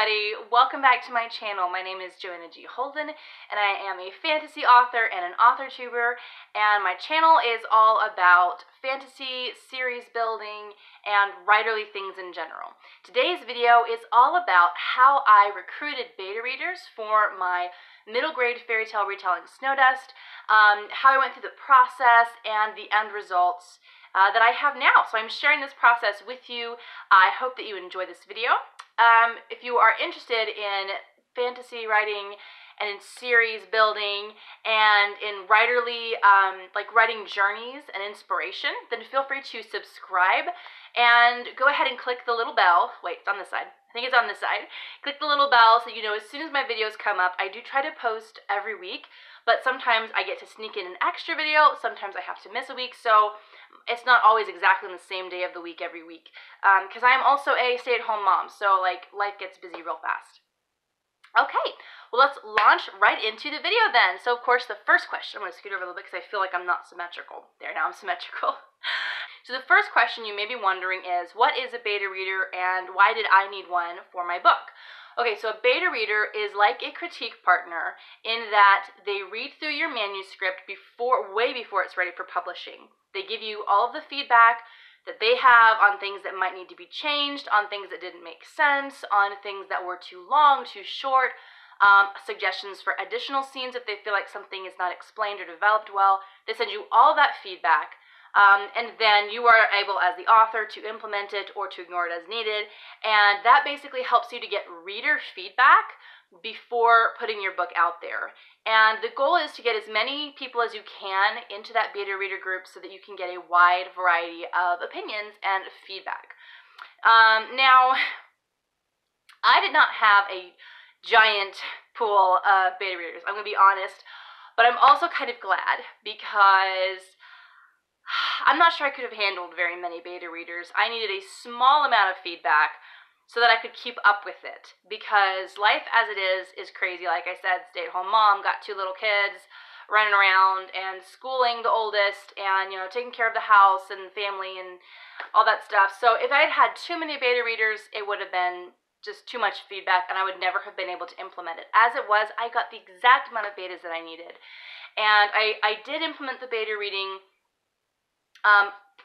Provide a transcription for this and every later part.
everybody, welcome back to my channel. My name is Joanna G. Holden, and I am a fantasy author and an author tuber, and my channel is all about fantasy, series building, and writerly things in general. Today's video is all about how I recruited beta readers for my middle grade fairy tale retelling Snow Dust, how I went through the process, and the end results that I have now. So I'm sharing this process with you. I hope that you enjoy this video. If you are interested in fantasy writing and in series building and in writerly, like writing journeys and inspiration, then feel free to subscribe and go ahead and click the little bell. Wait, it's on this side. I think it's on this side. Click the little bell so you know as soon as my videos come up. I do try to post every week, but sometimes I get to sneak in an extra video. Sometimes I have to miss a week, so it's not always exactly on the same day of the week every week. Because I am also a stay-at-home mom, so like life gets busy real fast. Okay, well let's launch right into the video then. So of course the first question, I'm going to scoot over a little bit because I feel like I'm not symmetrical. There, now I'm symmetrical. So the first question you may be wondering is, what is a beta reader and why did I need one for my book? Okay, so a beta reader is like a critique partner in that they read through your manuscript way before it's ready for publishing. They give you all of the feedback that they have on things that might need to be changed, on things that didn't make sense, on things that were too long, too short, suggestions for additional scenes if they feel like something is not explained or developed well. They send you all that feedback. And then you are able as the author to implement it or to ignore it as needed, and that basically helps you to get reader feedback before putting your book out there. And the goal is to get as many people as you can into that beta reader group so that you can get a wide variety of opinions and feedback. Now, I did not have a giant pool of beta readers, I'm going to be honest, but I'm also kind of glad because I'm not sure I could have handled very many beta readers. I needed a small amount of feedback so that I could keep up with it, because life as it is crazy. Like I said, stay-at-home mom, got 2 little kids, running around and schooling the oldest and, you know, taking care of the house and family and all that stuff. So if I had had too many beta readers, it would have been just too much feedback and I would never have been able to implement it. As it was, I got the exact amount of betas that I needed. And I did implement the beta reading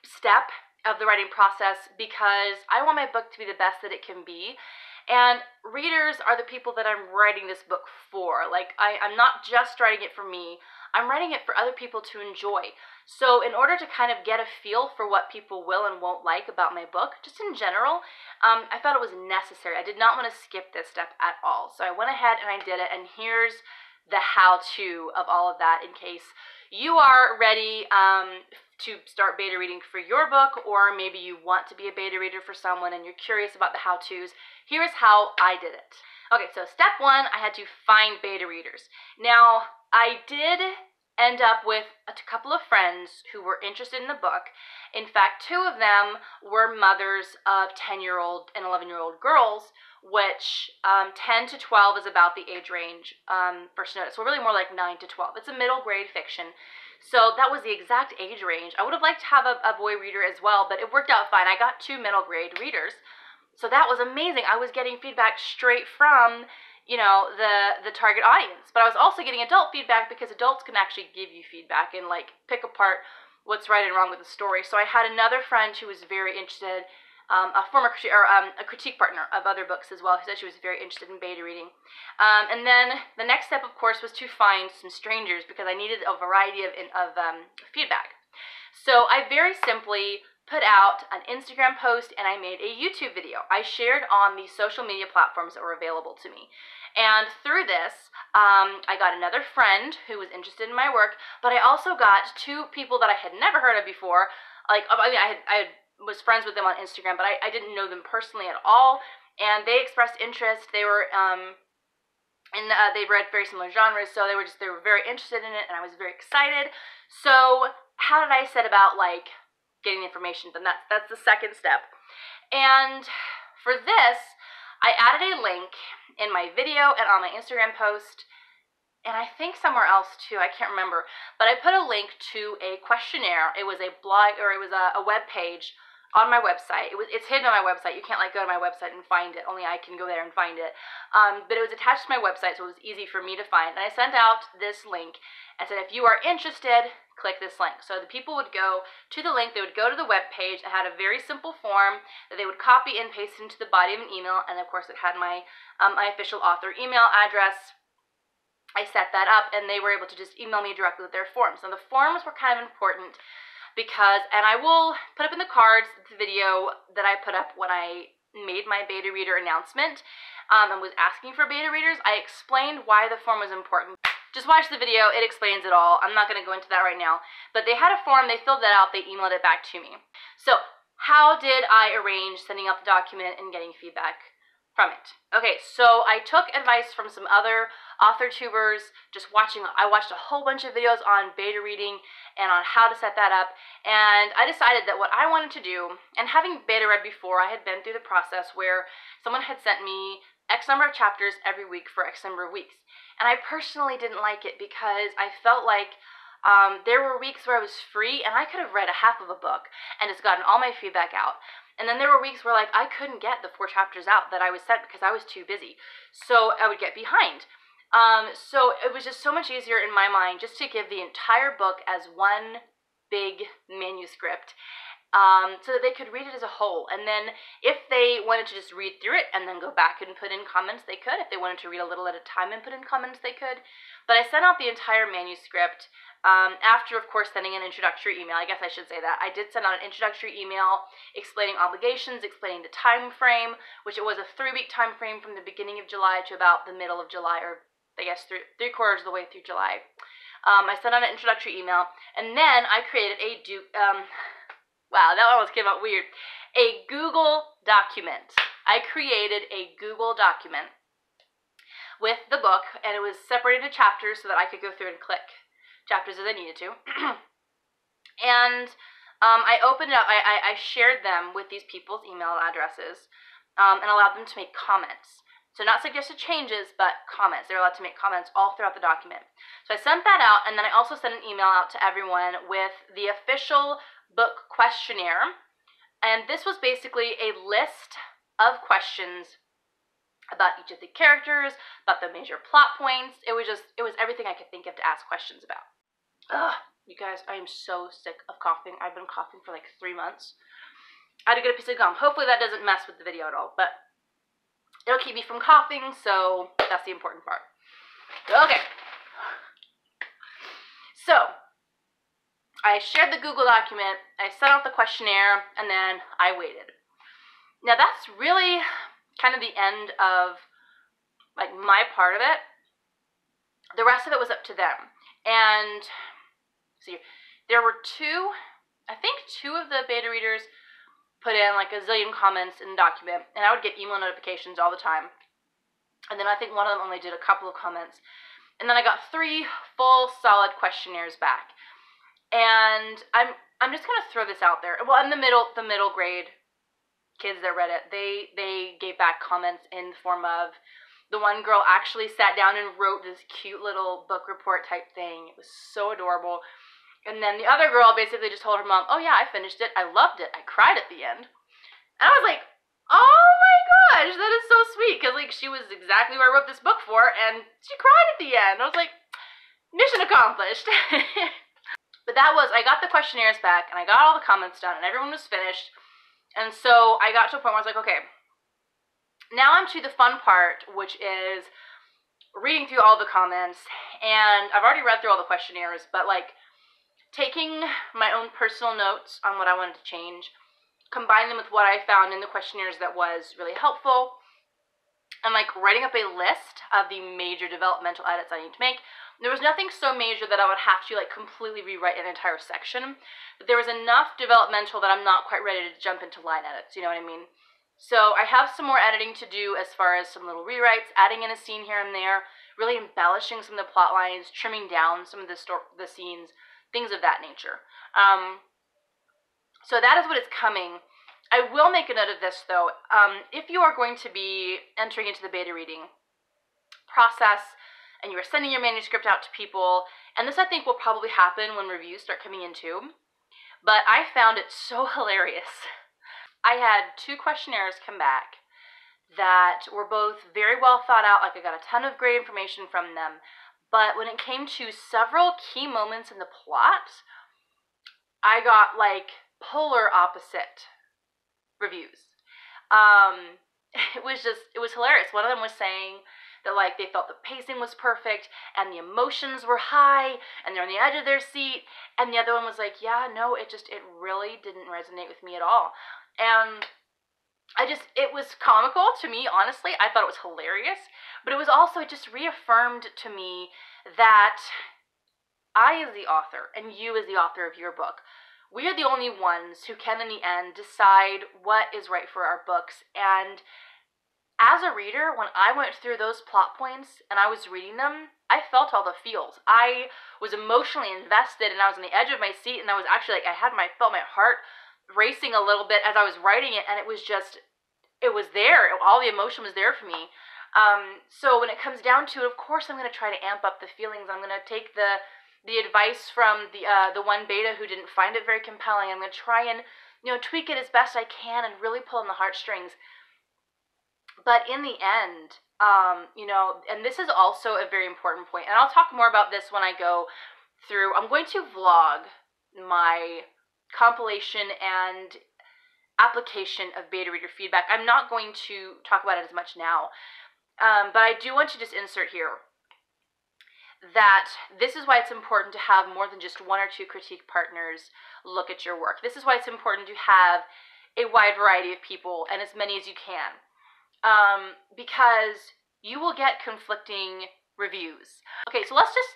step of the writing process because I want my book to be the best that it can be, and readers are the people that I'm writing this book for. Like, I'm not just writing it for me, I'm writing it for other people to enjoy. So in order to kind of get a feel for what people will and won't like about my book, just in general, I thought it was necessary. I did not want to skip this step at all, so I went ahead and I did it, and here's the how-to of all of that in case you are ready to start beta reading for your book, or maybe you want to be a beta reader for someone and you're curious about the how-tos. Here's how I did it. Okay, so step 1, I had to find beta readers. Now, I did end up with a couple of friends who were interested in the book. In fact, 2 of them were mothers of 10-year-old and 11-year-old girls, which 10 to 12 is about the age range for Snow Dust. So really more like 9 to 12. It's a middle grade fiction. So that was the exact age range. I would have liked to have a boy reader as well, but it worked out fine. I got 2 middle grade readers. So that was amazing. I was getting feedback straight from, you know, the target audience. But I was also getting adult feedback because adults can actually give you feedback and like pick apart what's right and wrong with the story. So I had another friend who was very interested, a critique partner of other books as well, who said she was very interested in beta reading. And then the next step, of course, was to find some strangers because I needed a variety of feedback. So I very simply put out an Instagram post and I made a YouTube video. I shared on the social media platforms that were available to me. And through this, I got another friend who was interested in my work, but I also got 2 people that I had never heard of before. Like, I mean, I was friends with them on Instagram, but I didn't know them personally at all, and they expressed interest. They were they read very similar genres, so they were very interested in it, and I was very excited. So how did I set about like getting information? Then that's the second step. And for this, I added a link in my video and on my Instagram post, and I think somewhere else too, I can't remember, but I put a link to a questionnaire. It was a blog, or it was a web page on my website. It's hidden on my website. You can't like go to my website and find it. Only I can go there and find it. But it was attached to my website, so it was easy for me to find. And I sent out this link and said, if you are interested, click this link. So the people would go to the link, they would go to the web page. It had a very simple form that they would copy and paste into the body of an email, and of course it had my my official author email address. I set that up, and they were able to just email me directly with their forms. Now the forms were kind of important because, and I will put up in the cards the video that I put up when I made my beta reader announcement and was asking for beta readers. I explained why the form was important. Just watch the video, it explains it all. I'm not going to go into that right now. But they had a form, they filled that out, they emailed it back to me. So how did I arrange sending out the document and getting feedback from it? Okay, so I took advice from some other author tubers, I watched a whole bunch of videos on beta reading and on how to set that up, and I decided that what I wanted to do, and having beta read before, I had been through the process where someone had sent me X number of chapters every week for X number of weeks, and I personally didn't like it because I felt like there were weeks where I was free and I could have read a half of a book and just gotten all my feedback out. And then there were weeks where like I couldn't get the 4 chapters out that I was sent because I was too busy. So I would get behind. So it was just so much easier in my mind just to give the entire book as one big manuscript, so that they could read it as a whole. And then if they wanted to just read through it and then go back and put in comments, they could. If they wanted to read a little at a time and put in comments, they could. But I sent out the entire manuscript after, of course, sending an introductory email. I guess I should say that. I did send out an introductory email explaining obligations, explaining the time frame, which it was a 3-week time frame from the beginning of July to about the middle of July, or I guess three-quarters of the way through July. I sent out an introductory email, and then I created wow, that almost came out weird. A Google document. I created a Google document with the book, and it was separated into chapters so that I could go through and click chapters as I needed to. And I opened it up, I shared them with these people's email addresses and allowed them to make comments. So not suggested changes, but comments. They're allowed to make comments all throughout the document. So I sent that out, and then I also sent an email out to everyone with the official book questionnaire. And this was basically a list of questions about each of the characters, about the major plot points. It was everything I could think of to ask questions about. Ugh, you guys, I am so sick of coughing. I've been coughing for like 3 months. I had to get a piece of gum. Hopefully that doesn't mess with the video at all, but it'll keep me from coughing, so that's the important part. Okay. So, I shared the Google document, I sent out the questionnaire, and then I waited. Now that's really kind of the end of like my part of it. The rest of it was up to them. And see, there were I think two of the beta readers put in like a zillion comments in the document, and I would get email notifications all the time. And then I think one of them only did a couple of comments. And then I got 3 full solid questionnaires back. And I'm just gonna throw this out there. Well, in the middle grade kids that read it, they gave back comments in the form of, the one girl actually sat down and wrote this cute little book report type thing. It was so adorable. And then the other girl basically just told her mom, oh yeah, I finished it, I loved it, I cried at the end. And I was like, oh my gosh, that is so sweet, because like she was exactly where I wrote this book for, and she cried at the end. I was like, mission accomplished. But that was, I got the questionnaires back, and I got all the comments done, and everyone was finished. And so I got to a point where I was like, okay, now I'm to the fun part, which is reading through all the comments. And I've already read through all the questionnaires, but like taking my own personal notes on what I wanted to change, combine them with what I found in the questionnaires that was really helpful, and like writing up a list of the major developmental edits I need to make. There was nothing so major that I would have to like completely rewrite an entire section, but there was enough developmental that I'm not quite ready to jump into line edits, you know what I mean? So I have some more editing to do as far as some little rewrites, adding in a scene here and there, really embellishing some of the plot lines, trimming down some of the scenes, things of that nature. So that is what is coming. I will make a note of this though. If you are going to be entering into the beta reading process, and you are sending your manuscript out to people, and this I think will probably happen when reviews start coming in too, but I found it so hilarious I had 2 questionnaires come back that were both very well thought out. Like, I got a ton of great information from them. But when it came to several key moments in the plot, I got like polar opposite reviews. It was hilarious. One of them was saying that like they felt the pacing was perfect and the emotions were high and they're on the edge of their seat, and the other one was like, yeah, no, it really didn't resonate with me at all. And it was comical to me, honestly. I thought it was hilarious, but it was also, it just reaffirmed to me that I, as the author, and you as the author of your book, we are the only ones who can, in the end, decide what is right for our books. And as a reader, when I went through those plot points and I was reading them, I felt all the feels. I was emotionally invested, and I was on the edge of my seat, and I was actually like, felt my heart racing a little bit as I was writing it, and it was there. All the emotion was there for me. So when it comes down to it, of course I'm going to try to amp up the feelings. I'm going to take the advice from the one beta who didn't find it very compelling. I'm going to try and, tweak it as best I can and really pull on the heartstrings. But in the end, and this is also a very important point, and I'll talk more about this when I go through. I'm going to vlog my compilation and application of beta reader feedback. I'm not going to talk about it as much now, but I do want to just insert here that this is why it's important to have more than just 1 or 2 critique partners look at your work. This is why it's important to have a wide variety of people, and as many as you can, because you will get conflicting reviews. Okay, so let's just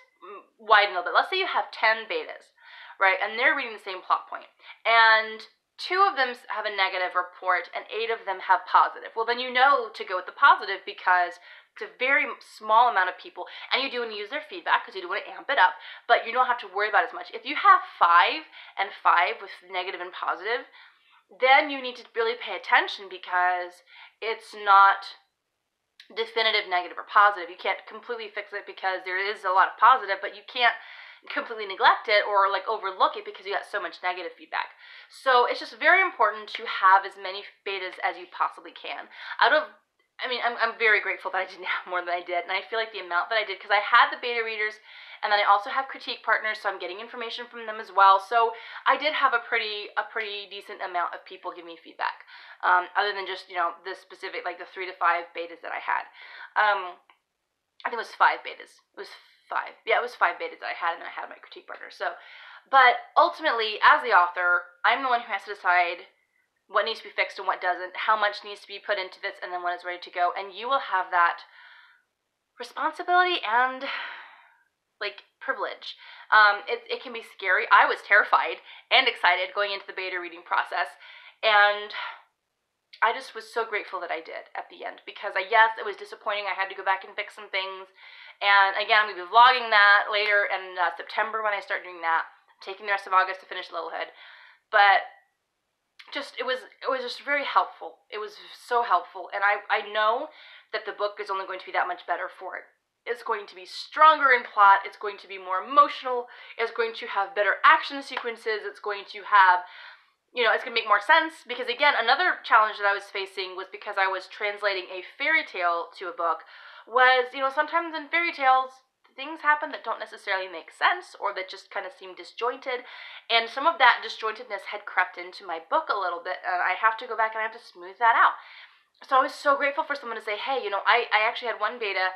widen a little bit. Let's say you have 10 betas, right, and they're reading the same plot point, and 2 of them have a negative report and 8 of them have positive. Well, then you know to go with the positive because it's a very small amount of people, and you do want to use their feedback because you do want to amp it up, but you don't have to worry about it as much. If you have 5 and 5 with negative and positive, then you need to really pay attention because it's not definitive negative or positive. You can't completely fix it because there is a lot of positive, but you can't completely neglect it or like overlook it because you got so much negative feedback. So it's just very important to have as many betas as you possibly can. I'm very grateful that I didn't have more than I did, and I feel like the amount that I did, because I had the beta readers, and then I also have critique partners, so I'm getting information from them as well. So I did have a pretty decent amount of people give me feedback, other than just the specific, like the 3 to 5 betas that I had. I think it was 5 betas. It was 5. Yeah, it was 5 betas that I had, and I had my critique partner. So, but ultimately, as the author, I'm the one who has to decide what needs to be fixed and what doesn't, how much needs to be put into this, and then when it's ready to go. And you will have that responsibility and like privilege. It can be scary. I was terrified and excited going into the beta reading process, and I just was so grateful that I did at the end, because yes, it was disappointing. I had to go back and fix some things, and again, I'm going to be vlogging that later in September when I start doing that, taking the rest of August to finish Littlehood. But it was just very helpful. It was so helpful, and I know that the book is only going to be that much better for it. It's going to be stronger in plot, it's going to be more emotional, it's going to have better action sequences, it's going to have, it's going to make more sense, because again, another challenge that I was facing was because I was translating a fairy tale to a book, was, sometimes in fairy tales, things happen that don't necessarily make sense, or that just kind of seem disjointed, and some of that disjointedness had crept into my book a little bit, and I have to go back and I have to smooth that out. So I was so grateful for someone to say, hey, I actually had one beta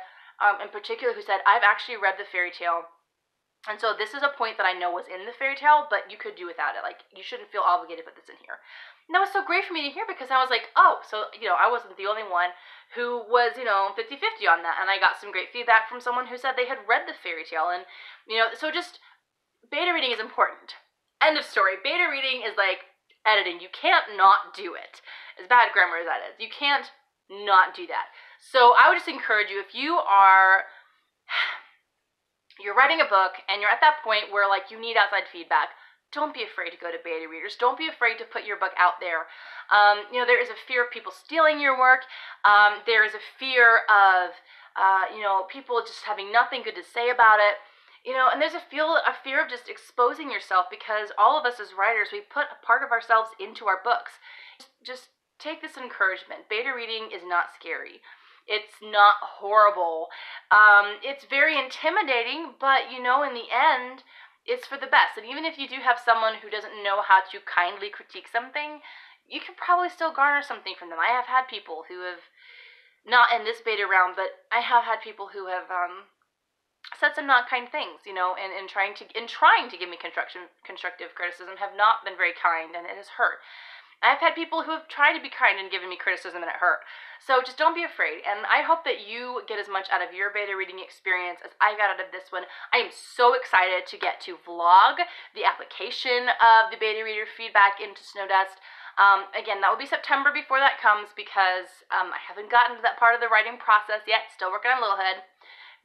in particular who said, I've actually read the fairy tale, and so this is a point that I know was in the fairy tale, but you could do without it. Like, you shouldn't feel obligated to put this in here. And that was so great for me to hear, because I was like, oh, so, I wasn't the only one who was, 50-50 on that. And I got some great feedback from someone who said they had read the fairy tale. And, so just, beta reading is important. End of story. Beta reading is like editing. You can't not do it. As bad grammar as that is. You can't not do that. So I would just encourage you, if you're writing a book and you're at that point where like you need outside feedback, don't be afraid to go to beta readers. Don't be afraid to put your book out there. There is a fear of people stealing your work. There is a fear of, people just having nothing good to say about it. And there's a fear of just exposing yourself, because all of us as writers, we put a part of ourselves into our books. Just take this encouragement. Beta reading is not scary. It's not horrible. It's very intimidating, but you know, in the end, it's for the best. And even if you do have someone who doesn't know how to kindly critique something, you can probably still garner something from them. I have had people who have, not in this beta round, but I have had people who have said some not kind things, you know, and trying to give me constructive criticism have not been very kind, and it has hurt. I've had people who have tried to be kind and given me criticism and it hurt. So just don't be afraid. And I hope that you get as much out of your beta reading experience as I got out of this one. I am so excited to get to vlog the application of the beta reader feedback into Snowdust. Again, that will be September before that comes because I haven't gotten to that part of the writing process yet. Still working on Littlehead.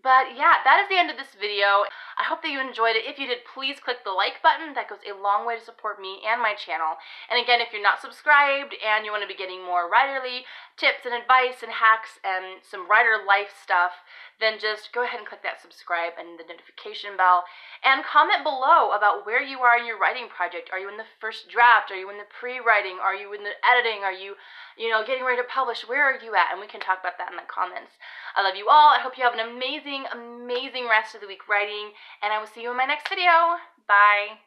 But yeah, that is the end of this video. I hope that you enjoyed it. If you did, please click the like button. That goes a long way to support me and my channel. And again, if you're not subscribed and you want to be getting more writerly tips and advice and hacks and some writer life stuff, then just go ahead and click that subscribe and the notification bell. And comment below about where you are in your writing project. Are you in the first draft? Are you in the pre-writing? Are you in the editing? Are you getting ready to publish? Where are you at? And we can talk about that in the comments. I love you all. I hope you have an amazing rest of the week writing, and I will see you in my next video. Bye.